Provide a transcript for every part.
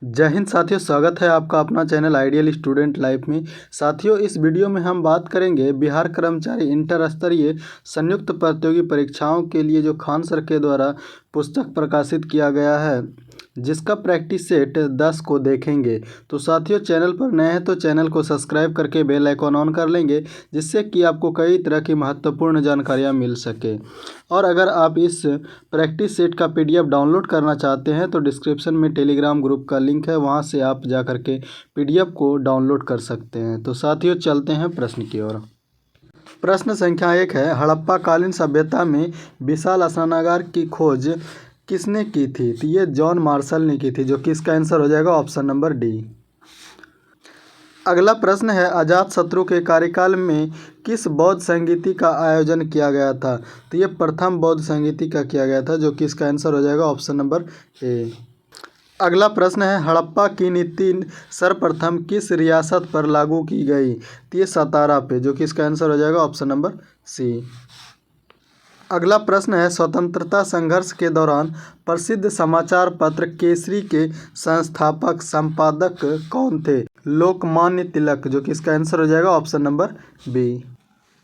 जय हिंद साथियों, स्वागत है आपका अपना चैनल आइडियल स्टूडेंट लाइफ में। साथियों, इस वीडियो में हम बात करेंगे बिहार कर्मचारी इंटर स्तरीय संयुक्त प्रतियोगी परीक्षाओं के लिए जो खान सर के द्वारा पुस्तक प्रकाशित किया गया है, जिसका प्रैक्टिस सेट 10 को देखेंगे। तो साथियों, चैनल पर नए हैं तो चैनल को सब्सक्राइब करके बेल आइकॉन ऑन कर लेंगे, जिससे कि आपको कई तरह की महत्वपूर्ण जानकारियां मिल सके। और अगर आप इस प्रैक्टिस सेट का PDF डाउनलोड करना चाहते हैं तो डिस्क्रिप्शन में टेलीग्राम ग्रुप का लिंक है, वहां से आप जा कर के PDF को डाउनलोड कर सकते हैं। तो साथियों, चलते हैं प्रश्न की ओर। प्रश्न संख्या 1 है, हड़प्पा कालीन सभ्यता में विशाल स्नानागार की खोज किसने की थी? तो ये जॉन मार्शल ने की थी, जो कि इसका आंसर हो जाएगा ऑप्शन नंबर डी। अगला प्रश्न है, अजातशत्रु के कार्यकाल में किस बौद्ध संगीति का आयोजन किया गया था? तो ये प्रथम बौद्ध संगीति का किया गया था, जो कि इसका आंसर हो जाएगा ऑप्शन नंबर ए। अगला प्रश्न है, हड़प्पा की नीति सर्वप्रथम किस रियासत पर लागू की गई? तो ये सतारा पे, जो कि इसका आंसर हो जाएगा ऑप्शन नंबर सी। अगला प्रश्न है, स्वतंत्रता संघर्ष के दौरान प्रसिद्ध समाचार पत्र केसरी के संस्थापक संपादक कौन थे? लोकमान्य तिलक, जो कि इसका आंसर हो जाएगा ऑप्शन नंबर बी।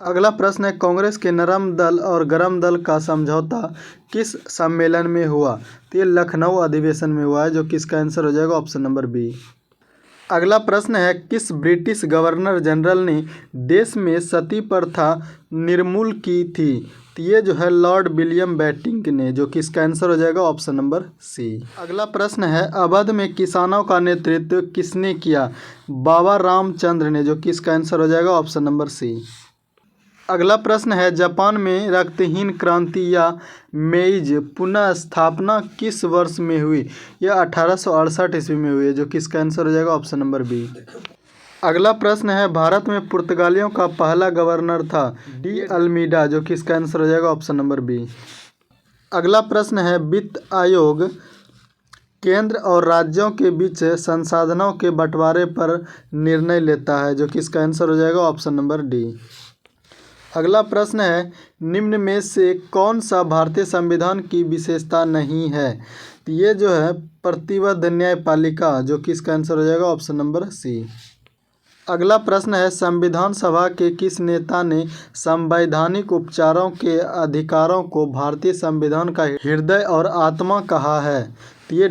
अगला प्रश्न है, कांग्रेस के नरम दल और गरम दल का समझौता किस सम्मेलन में हुआ? तो ये लखनऊ अधिवेशन में हुआ है, जो कि इसका आंसर हो जाएगा ऑप्शन नंबर बी। अगला प्रश्न है, किस ब्रिटिश गवर्नर जनरल ने देश में सती प्रथा निर्मूल की थी? तो ये जो है लॉर्ड विलियम बेंटिंक ने, जो कि इसका आंसर हो जाएगा ऑप्शन नंबर सी। अगला प्रश्न है, अवध में किसानों का नेतृत्व किसने किया? बाबा रामचंद्र ने, जो कि इसका आंसर हो जाएगा ऑप्शन नंबर सी। अगला प्रश्न है, जापान में रक्तहीन क्रांति या मेइज पुनः स्थापना किस वर्ष में हुई? यह 1868 ईस्वी में हुई है, जो कि इसका आंसर हो जाएगा ऑप्शन नंबर बी। अगला प्रश्न है, भारत में पुर्तगालियों का पहला गवर्नर था डी अल्मीडा, जो कि इसका आंसर हो जाएगा ऑप्शन नंबर बी। अगला प्रश्न है, वित्त आयोग केंद्र और राज्यों के बीच संसाधनों के बंटवारे पर निर्णय लेता है, जो कि इसका आंसर हो जाएगा ऑप्शन नंबर डी। अगला प्रश्न है, निम्न में से कौन सा भारतीय संविधान की विशेषता नहीं है? तो ये जो है प्रतिबद्ध न्यायपालिका, जो कि इसका आंसर हो जाएगा ऑप्शन नंबर सी। अगला प्रश्न है, संविधान सभा के किस नेता ने संवैधानिक उपचारों के अधिकारों को भारतीय संविधान का हृदय और आत्मा कहा है? तो ये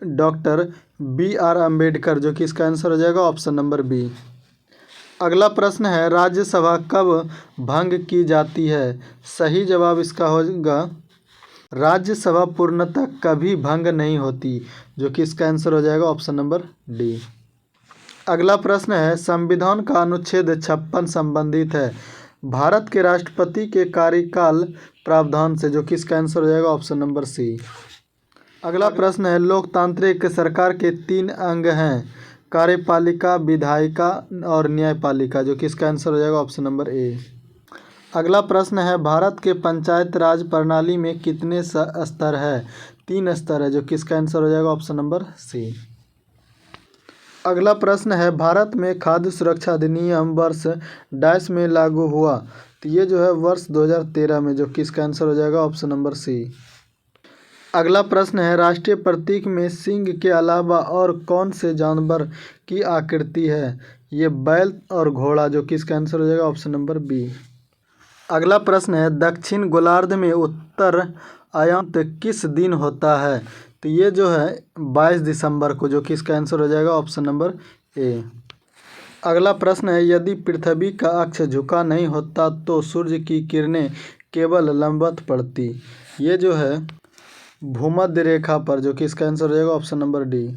डॉक्टर BR अम्बेडकर, जो कि इसका आंसर हो जाएगा ऑप्शन नंबर बी। अगला प्रश्न है, राज्यसभा कब भंग की जाती है? सही जवाब इसका होगा राज्यसभा पूर्णतः कभी भंग नहीं होती, जो कि इसका आंसर हो जाएगा ऑप्शन नंबर डी। अगला प्रश्न है, संविधान का अनुच्छेद 56 संबंधित है भारत के राष्ट्रपति के कार्यकाल प्रावधान से, जो कि इसका आंसर हो जाएगा ऑप्शन नंबर सी। अगला प्रश्न है, लोकतांत्रिक सरकार के 3 अंग हैं कार्यपालिका, विधायिका और न्यायपालिका, जो कि इसका आंसर हो जाएगा ऑप्शन नंबर ए। अगला प्रश्न है, भारत के पंचायत राज प्रणाली में कितने स्तर है? 3 स्तर है, जो कि इसका आंसर हो जाएगा ऑप्शन नंबर सी। अगला प्रश्न है, भारत में खाद्य सुरक्षा अधिनियम वर्ष डैश में लागू हुआ? तो ये जो है वर्ष 2013 में, जो कि इसका आंसर हो जाएगा ऑप्शन नंबर सी। अगला प्रश्न है, राष्ट्रीय प्रतीक में सिंह के अलावा और कौन से जानवर की आकृति है? ये बैल और घोड़ा, जो कि इसका आंसर हो जाएगा ऑप्शन नंबर बी। अगला प्रश्न है, दक्षिण गोलार्ध में उत्तर अयंत किस दिन होता है? तो ये जो है 22 दिसंबर को, जो कि इसका आंसर हो जाएगा ऑप्शन नंबर ए। अगला प्रश्न है, यदि पृथ्वी का अक्ष झुका नहीं होता तो सूर्य की किरणें केवल लंबवत पड़ती? ये जो है भूमध्य रेखा पर, जो कि इसका आंसर हो जाएगा ऑप्शन नंबर डी।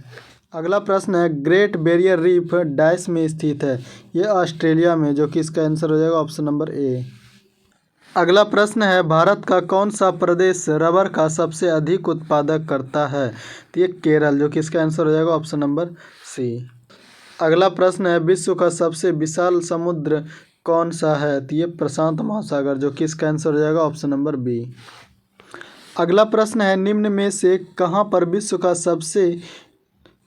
अगला प्रश्न है, ग्रेट बैरियर रीफ डैश में स्थित है? ये ऑस्ट्रेलिया में, जो कि इसका आंसर हो जाएगा ऑप्शन नंबर ए। अगला प्रश्न है, भारत का कौन सा प्रदेश रबर का सबसे अधिक उत्पादक करता है? तो ये केरल, जो कि इसका आंसर हो जाएगा ऑप्शन नंबर सी। अगला प्रश्न है, विश्व का सबसे विशाल समुद्र कौन सा है? तो ये प्रशांत महासागर, जो कि इसका आंसर हो जाएगा ऑप्शन नंबर बी। अगला प्रश्न है, निम्न में से कहाँ पर विश्व का सबसे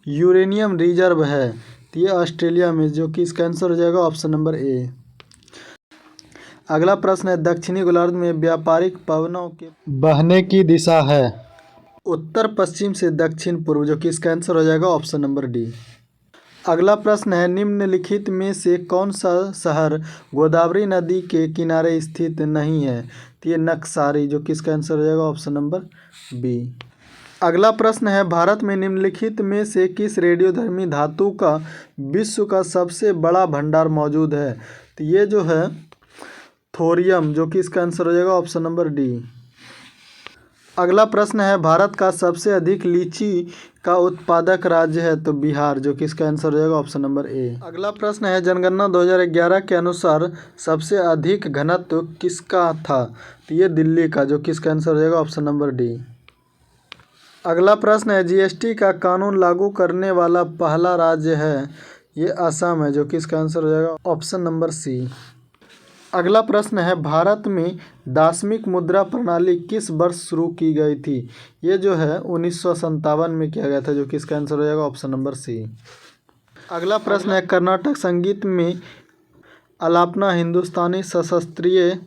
यूरेनियम रिजर्व है? तो ये ऑस्ट्रेलिया में, जो कि इसका आंसर हो जाएगा ऑप्शन नंबर ए। अगला प्रश्न है, दक्षिणी गोलार्ध में व्यापारिक पवनों के बहने की दिशा है? उत्तर पश्चिम से दक्षिण पूर्व, जो कि इसका आंसर हो जाएगा ऑप्शन नंबर डी। अगला प्रश्न है, निम्नलिखित में से कौन सा शहर गोदावरी नदी के किनारे स्थित नहीं है? तो ये नक्सारी, जो कि इसका आंसर हो जाएगा ऑप्शन नंबर बी। अगला प्रश्न है, भारत में निम्नलिखित में से किस रेडियोधर्मी धातु का विश्व का सबसे बड़ा भंडार मौजूद है? तो ये जो है थोरियम, जो कि इसका आंसर हो जाएगा ऑप्शन नंबर डी। अगला प्रश्न है, भारत का सबसे अधिक लीची का उत्पादक राज्य है? तो बिहार, जो कि इसका आंसर हो जाएगा ऑप्शन नंबर ए। अगला प्रश्न है, जनगणना 2011 के अनुसार सबसे अधिक घनत्व किसका था? तो ये दिल्ली का, जो कि इसका आंसर हो जाएगा ऑप्शन नंबर डी। अगला प्रश्न है, जीएसटी का कानून लागू करने वाला पहला राज्य है? ये असम है, जो कि इसका आंसर हो जाएगा ऑप्शन नंबर सी। अगला प्रश्न है, भारत में दार्शनिक मुद्रा प्रणाली किस वर्ष शुरू की गई थी? ये जो है 1957 में किया गया था, जो कि इसका आंसर हो जाएगा ऑप्शन नंबर सी। अगला प्रश्न है, कर्नाटक संगीत में आलापना हिंदुस्तानी शास्त्रीय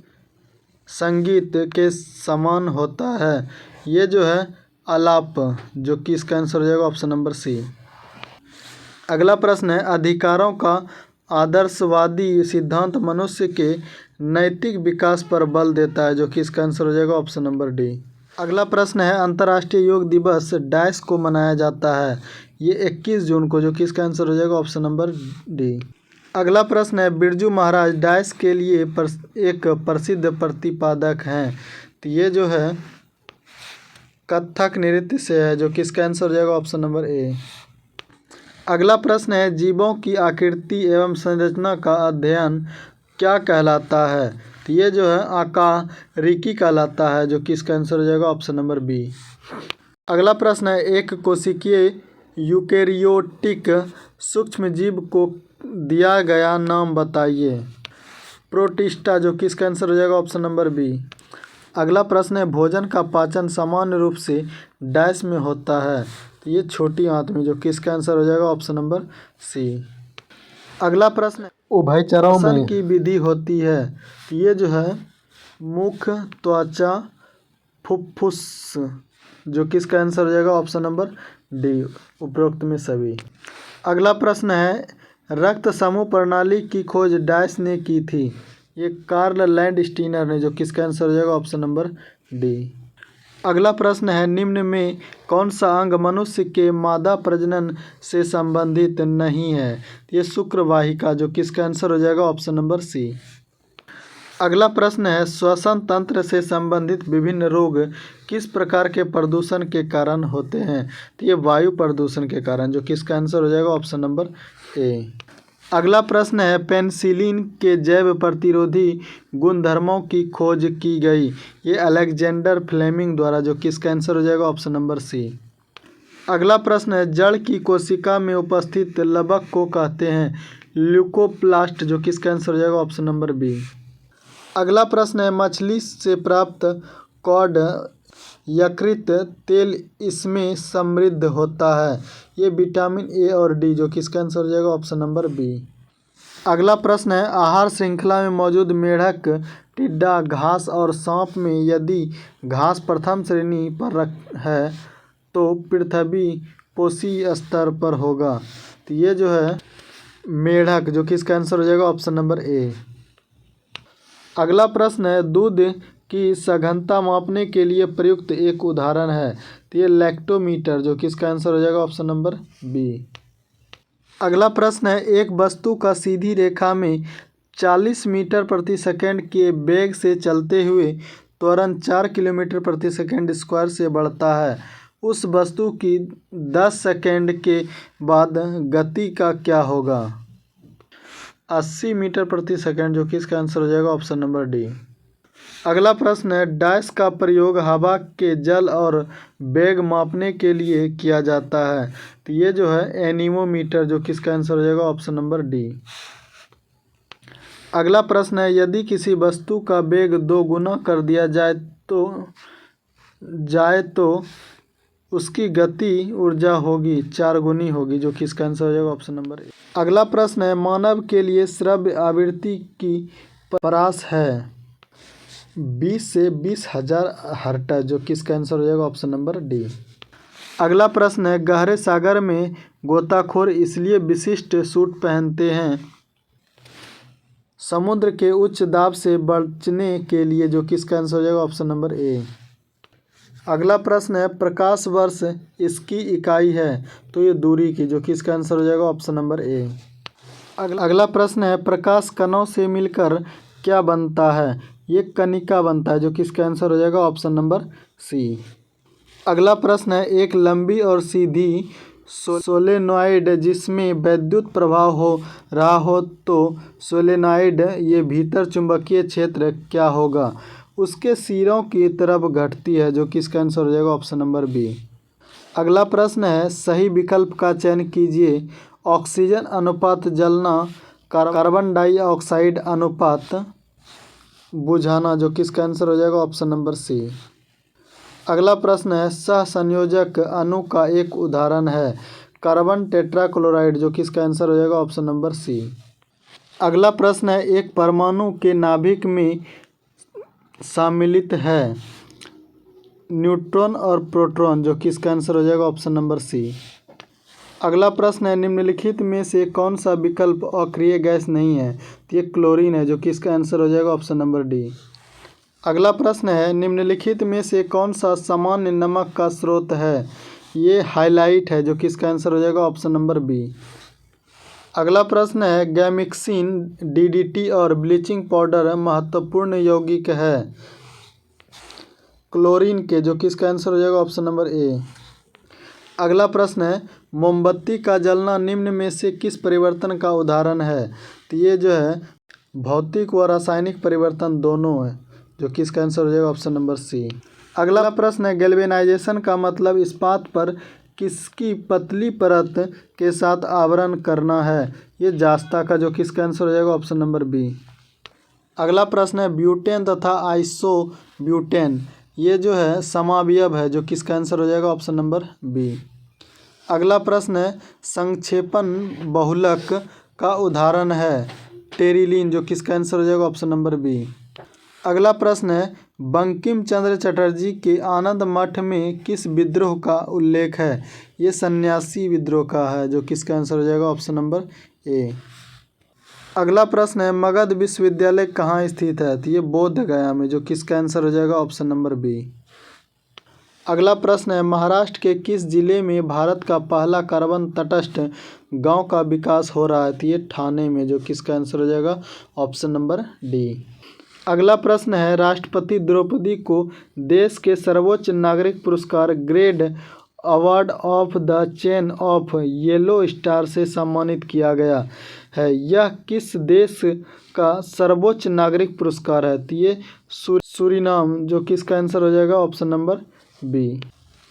संगीत के समान होता है? ये जो है आलाप, जो कि इसका आंसर हो जाएगा ऑप्शन नंबर सी। अगला प्रश्न है, अधिकारों का आदर्शवादी सिद्धांत मनुष्य के नैतिक विकास पर बल देता है? जो कि इसका आंसर हो जाएगा ऑप्शन नंबर डी। अगला प्रश्न है, अंतर्राष्ट्रीय योग दिवस डैश को मनाया जाता है? ये 21 जून को, जो कि इसका आंसर हो जाएगा ऑप्शन नंबर डी। अगला प्रश्न है, बिरजू महाराज डैश के लिए एक प्रसिद्ध प्रतिपादक हैं? तो ये जो है कथक नृत्य से है, जो कि इसका आंसर हो जाएगा ऑप्शन नंबर ए। अगला प्रश्न है, जीवों की आकृति एवं संरचना का अध्ययन क्या कहलाता है? तो ये जो है आकारिकी कहलाता है, जो कि इसका आंसर हो जाएगा ऑप्शन नंबर बी। अगला प्रश्न है, एक कोशिकीय यूकेरियोटिक सूक्ष्मजीव को दिया गया नाम बताइए? प्रोटिस्टा, जो कि इसका आंसर हो जाएगा ऑप्शन नंबर बी। अगला प्रश्न है, भोजन का पाचन सामान्य रूप से डैश में होता है? तो ये छोटी आंत में, जो कि इसका आंसर हो जाएगा ऑप्शन नंबर सी। अगला प्रश्न, उभयचरों में की विधि होती है? तो ये जो है मुख, त्वचा, फुफ्फुस, जो कि इसका आंसर हो जाएगा ऑप्शन नंबर डी, उपरोक्त में सभी। अगला प्रश्न है, रक्त समूह प्रणाली की खोज डैश ने की थी? ये कार्ल लैंडस्टीनर ने, जो कि इसका आंसर हो जाएगा ऑप्शन नंबर डी। अगला प्रश्न है, निम्न में कौन सा अंग मनुष्य के मादा प्रजनन से संबंधित नहीं है? ये शुक्रवाहिका, जो कि इसका आंसर हो जाएगा ऑप्शन नंबर सी। अगला प्रश्न है, श्वसन तंत्र से संबंधित विभिन्न रोग किस प्रकार के प्रदूषण के कारण होते हैं? तो ये वायु प्रदूषण के कारण, जो कि इसका आंसर हो जाएगा ऑप्शन नंबर ए। अगला प्रश्न है, पेनिसिलिन के जैव प्रतिरोधी गुणधर्मों की खोज की गई? ये अलेक्जेंडर फ्लेमिंग द्वारा, जो कि इसका आंसर हो जाएगा ऑप्शन नंबर सी। अगला प्रश्न है, जड़ की कोशिका में उपस्थित लवक को कहते हैं? ल्यूकोप्लास्ट, जो कि इसका आंसर हो जाएगा ऑप्शन नंबर बी। अगला प्रश्न है, मछली से प्राप्त कॉड यकृत तेल इसमें समृद्ध होता है? ये विटामिन ए और डी, जो कि इसका आंसर हो जाएगा ऑप्शन नंबर बी। अगला प्रश्न है, आहार श्रृंखला में मौजूद मेढक, टिड्डा, घास और सांप में यदि घास प्रथम श्रेणी पर है तो पृथ्वी पोषी स्तर पर होगा? तो ये जो है मेढक, जो कि इसका आंसर हो जाएगा ऑप्शन नंबर ए। अगला प्रश्न है, दूध की सघनता मापने के लिए प्रयुक्त एक उदाहरण है? तो ये लैक्टोमीटर, जो कि इसका आंसर हो जाएगा ऑप्शन नंबर बी। अगला प्रश्न है, एक वस्तु का सीधी रेखा में 40 मीटर प्रति सेकंड के वेग से चलते हुए त्वरण 4 किलोमीटर प्रति सेकंड स्क्वायर से बढ़ता है। उस वस्तु की 10 सेकंड के बाद गति का क्या होगा? 80 मीटर प्रति सेकंड, जो कि इसका आंसर हो जाएगा ऑप्शन नंबर डी। अगला प्रश्न है, डैश का प्रयोग हवा के जल और वेग मापने के लिए किया जाता है? तो ये जो है एनीमोमीटर, जो कि इसका आंसर हो जाएगा ऑप्शन नंबर डी। अगला प्रश्न है, यदि किसी वस्तु का वेग 2 गुना कर दिया जाए तो उसकी गति ऊर्जा होगी 4 गुनी होगी, जो कि इसका आंसर हो जाएगा ऑप्शन नंबर ए। अगला प्रश्न है, मानव के लिए श्रव्य आवृत्ति की परास है 20 से 20,000 हर्ट्ज, जो कि इसका आंसर हो जाएगा ऑप्शन नंबर डी। अगला प्रश्न है, गहरे सागर में गोताखोर इसलिए विशिष्ट सूट पहनते हैं समुद्र के उच्च दाब से बचने के लिए, जो कि इसका आंसर हो जाएगा ऑप्शन नंबर ए। अगला प्रश्न है, प्रकाश वर्ष इसकी इकाई है, तो ये दूरी की, जो कि इसका आंसर हो जाएगा ऑप्शन नंबर ए। अगला प्रश्न है, प्रकाश कणों से मिलकर क्या बनता है? ये कणिका बनता है, जो कि इसका आंसर हो जाएगा ऑप्शन नंबर सी। अगला प्रश्न है, एक लंबी और सीधी सोलेनॉइड जिसमें वैद्युत प्रवाह हो रहा हो तो सोलेनॉइड ये भीतर चुंबकीय क्षेत्र क्या होगा? उसके सिरों की तरफ घटती है, जो कि इसका आंसर हो जाएगा ऑप्शन नंबर बी। अगला प्रश्न है, सही विकल्प का चयन कीजिए। ऑक्सीजन अनुपात जलना, कार्बन डाइऑक्साइड अनुपात बुझाना, जो कि इसका आंसर हो जाएगा ऑप्शन नंबर सी। अगला प्रश्न है, सहसंयोजक अणु का एक उदाहरण है कार्बन टेट्राक्लोराइड, जो कि इसका आंसर हो जाएगा ऑप्शन नंबर सी। अगला प्रश्न है, एक परमाणु के नाभिक में सम्मिलित है न्यूट्रॉन और प्रोटॉन, जो कि इसका आंसर हो जाएगा ऑप्शन नंबर सी। अगला प्रश्न है, निम्नलिखित में से कौन सा विकल्प अक्रिय गैस नहीं है? तो ये क्लोरीन है, जो कि इसका आंसर हो जाएगा ऑप्शन नंबर डी। अगला प्रश्न है, निम्नलिखित में से कौन सा सामान्य नमक का स्रोत है? ये हाइलाइट है, जो कि इसका आंसर हो जाएगा ऑप्शन नंबर बी। अगला प्रश्न है, गैमिक्सिन, डीडीटी और ब्लीचिंग पाउडर महत्वपूर्ण यौगिक है क्लोरीन के, जो कि इसका आंसर हो जाएगा ऑप्शन नंबर ए। अगला प्रश्न है, मोमबत्ती का जलना निम्न में से किस परिवर्तन का उदाहरण है? तो ये जो है भौतिक व रासायनिक परिवर्तन दोनों है, जो कि इसका आंसर हो जाएगा ऑप्शन नंबर सी। अगला प्रश्न है, गैल्वेनाइजेशन का मतलब इस्पात पर किसकी पतली परत के साथ आवरण करना है? ये जास्ता का, जो कि इसका आंसर हो जाएगा ऑप्शन नंबर बी। अगला प्रश्न है, ब्यूटेन तथा आइसोब्यूटेन ये जो है समावयव है, जो कि इसका आंसर हो जाएगा ऑप्शन नंबर बी। अगला प्रश्न है, संक्षेपण बहुलक का उदाहरण है टेरिलीन, जो कि इसका आंसर हो जाएगा ऑप्शन नंबर बी। अगला प्रश्न है, बंकिम चंद्र चटर्जी के आनंद मठ में किस विद्रोह का उल्लेख है? ये सन्यासी विद्रोह का है, जो कि इसका आंसर हो जाएगा ऑप्शन नंबर ए। अगला प्रश्न है, मगध विश्वविद्यालय कहाँ स्थित है? तो ये बोध गया में, जो कि इसका आंसर हो जाएगा ऑप्शन नंबर बी। अगला प्रश्न है, महाराष्ट्र के किस जिले में भारत का पहला कार्बन तटस्थ गांव का विकास हो रहा है? तो ये ठाणे में, जो कि इसका आंसर हो जाएगा ऑप्शन नंबर डी। अगला प्रश्न है, राष्ट्रपति द्रौपदी को देश के सर्वोच्च नागरिक पुरस्कार grade award of the chain of yellow star से सम्मानित किया गया है। यह किस देश का सर्वोच्च नागरिक पुरस्कार है? तो ये सूरीनाम, जो कि इसका आंसर हो जाएगा ऑप्शन नंबर बी।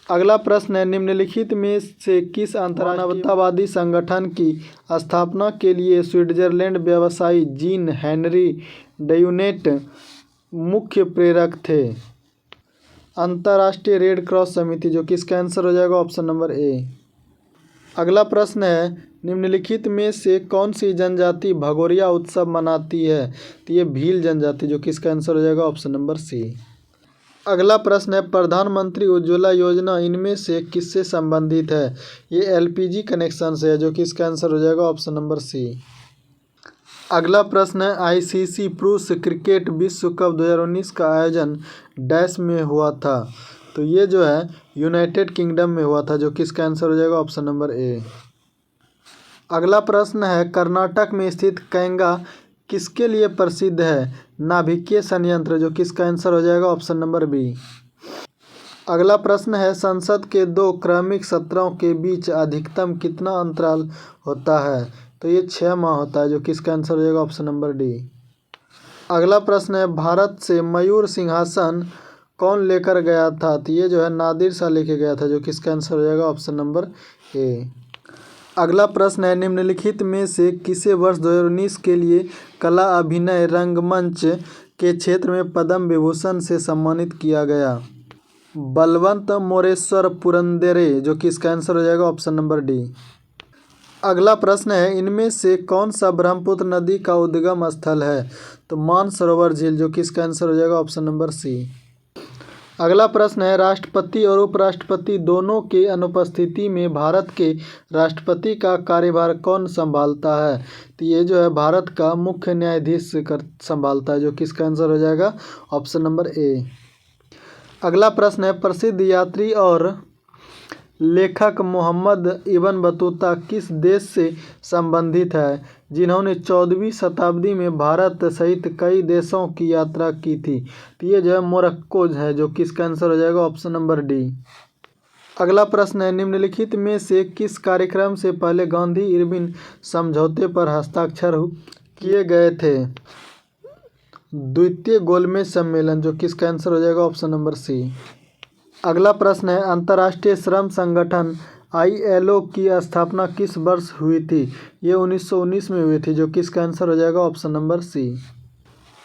अगला प्रश्न है, निम्नलिखित में से किस अंतर्राष्ट्रीयवादी संगठन की स्थापना के लिए स्विट्जरलैंड व्यवसायी जीन हेनरी डयूनेट मुख्य प्रेरक थे? अंतर्राष्ट्रीय रेड क्रॉस समिति, जो कि इसका आंसर हो जाएगा ऑप्शन नंबर ए। अगला प्रश्न है, निम्नलिखित में से कौन सी जनजाति भगोरिया उत्सव मनाती है? तो ये भील जनजाति, जो कि इसका आंसर हो जाएगा ऑप्शन नंबर सी। अगला प्रश्न है, प्रधानमंत्री उज्ज्वला योजना इनमें से किससे संबंधित है? ये एलपीजी कनेक्शन से है, जो कि इसका आंसर हो जाएगा ऑप्शन नंबर सी। अगला प्रश्न है, आईसीसी पुरुष क्रिकेट विश्व कप 2019 का आयोजन डैश में हुआ था? तो ये जो है यूनाइटेड किंगडम में हुआ था, जो कि इसका आंसर हो जाएगा ऑप्शन नंबर ए। अगला प्रश्न है, कर्नाटक में स्थित कैंगा किसके लिए प्रसिद्ध है? नाभिकीय संयंत्र, जो कि इसका आंसर हो जाएगा ऑप्शन नंबर बी। अगला प्रश्न है, संसद के 2 क्रमिक सत्रों के बीच अधिकतम कितना अंतराल होता है? तो ये 6 माह होता है, जो कि इसका आंसर हो जाएगा ऑप्शन नंबर डी। अगला प्रश्न है, भारत से मयूर सिंहासन कौन लेकर गया था? तो ये जो है नादिर शाह लेके गया था, जो कि इसका आंसर हो जाएगा ऑप्शन नंबर ए। अगला प्रश्न है, निम्नलिखित में से किसे वर्ष 2019 के लिए कला अभिनय रंगमंच के क्षेत्र में पद्म विभूषण से सम्मानित किया गया? बलवंत मोरेश्वर पुरंदेरे, जो कि इसका आंसर हो जाएगा ऑप्शन नंबर डी। अगला प्रश्न है, इनमें से कौन सा ब्रह्मपुत्र नदी का उद्गम स्थल है? तो मानसरोवर झील, जो कि इसका आंसर हो जाएगा ऑप्शन नंबर सी। अगला प्रश्न है, राष्ट्रपति और उपराष्ट्रपति दोनों के अनुपस्थिति में भारत के राष्ट्रपति का कार्यभार कौन संभालता है? तो ये जो है भारत का मुख्य न्यायाधीश संभालता है, जो कि इसका आंसर हो जाएगा ऑप्शन नंबर ए। अगला प्रश्न है, प्रसिद्ध यात्री और लेखक मोहम्मद इब्न बतूता किस देश से संबंधित है, जिन्होंने 14वीं शताब्दी में भारत सहित कई देशों की यात्रा की थी? तो ये जो है मोरक्को है, जो कि इसका आंसर हो जाएगा ऑप्शन नंबर डी। अगला प्रश्न है, निम्नलिखित में से किस कार्यक्रम से पहले गांधी इरविन समझौते पर हस्ताक्षर किए गए थे? द्वितीय गोलमेज सम्मेलन, जो कि इसका आंसर हो जाएगा ऑप्शन नंबर सी। अगला प्रश्न है, अंतर्राष्ट्रीय श्रम संगठन ILO की स्थापना किस वर्ष हुई थी? ये 1919 में हुई थी, जो कि इसका आंसर हो जाएगा ऑप्शन नंबर सी।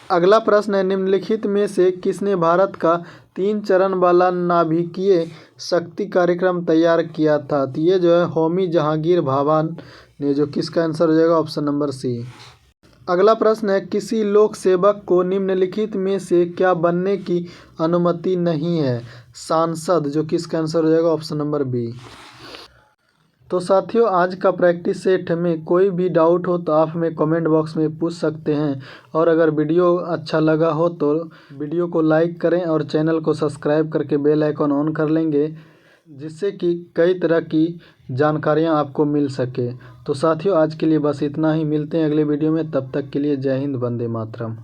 अगला प्रश्न है, निम्नलिखित में से किसने भारत का 3 चरण वाला नाभिकीय शक्ति कार्यक्रम तैयार किया था? तो ये जो है होमी जहांगीर भाभा ने, जो कि इसका आंसर हो जाएगा ऑप्शन नंबर सी। अगला प्रश्न है, किसी लोक सेवक को निम्नलिखित में से क्या बनने की अनुमति नहीं है? सांसद, जो कि इसका आंसर हो जाएगा ऑप्शन नंबर बी। तो साथियों, आज का प्रैक्टिस सेट में कोई भी डाउट हो तो आप हमें कमेंट बॉक्स में पूछ सकते हैं, और अगर वीडियो अच्छा लगा हो तो वीडियो को लाइक करें और चैनल को सब्सक्राइब करके बेल आइकन ऑन कर लेंगे, जिससे कि कई तरह की जानकारियां आपको मिल सके। तो साथियों, आज के लिए बस इतना ही, मिलते हैं अगले वीडियो में, तब तक के लिए जय हिंद, वंदे मातरम।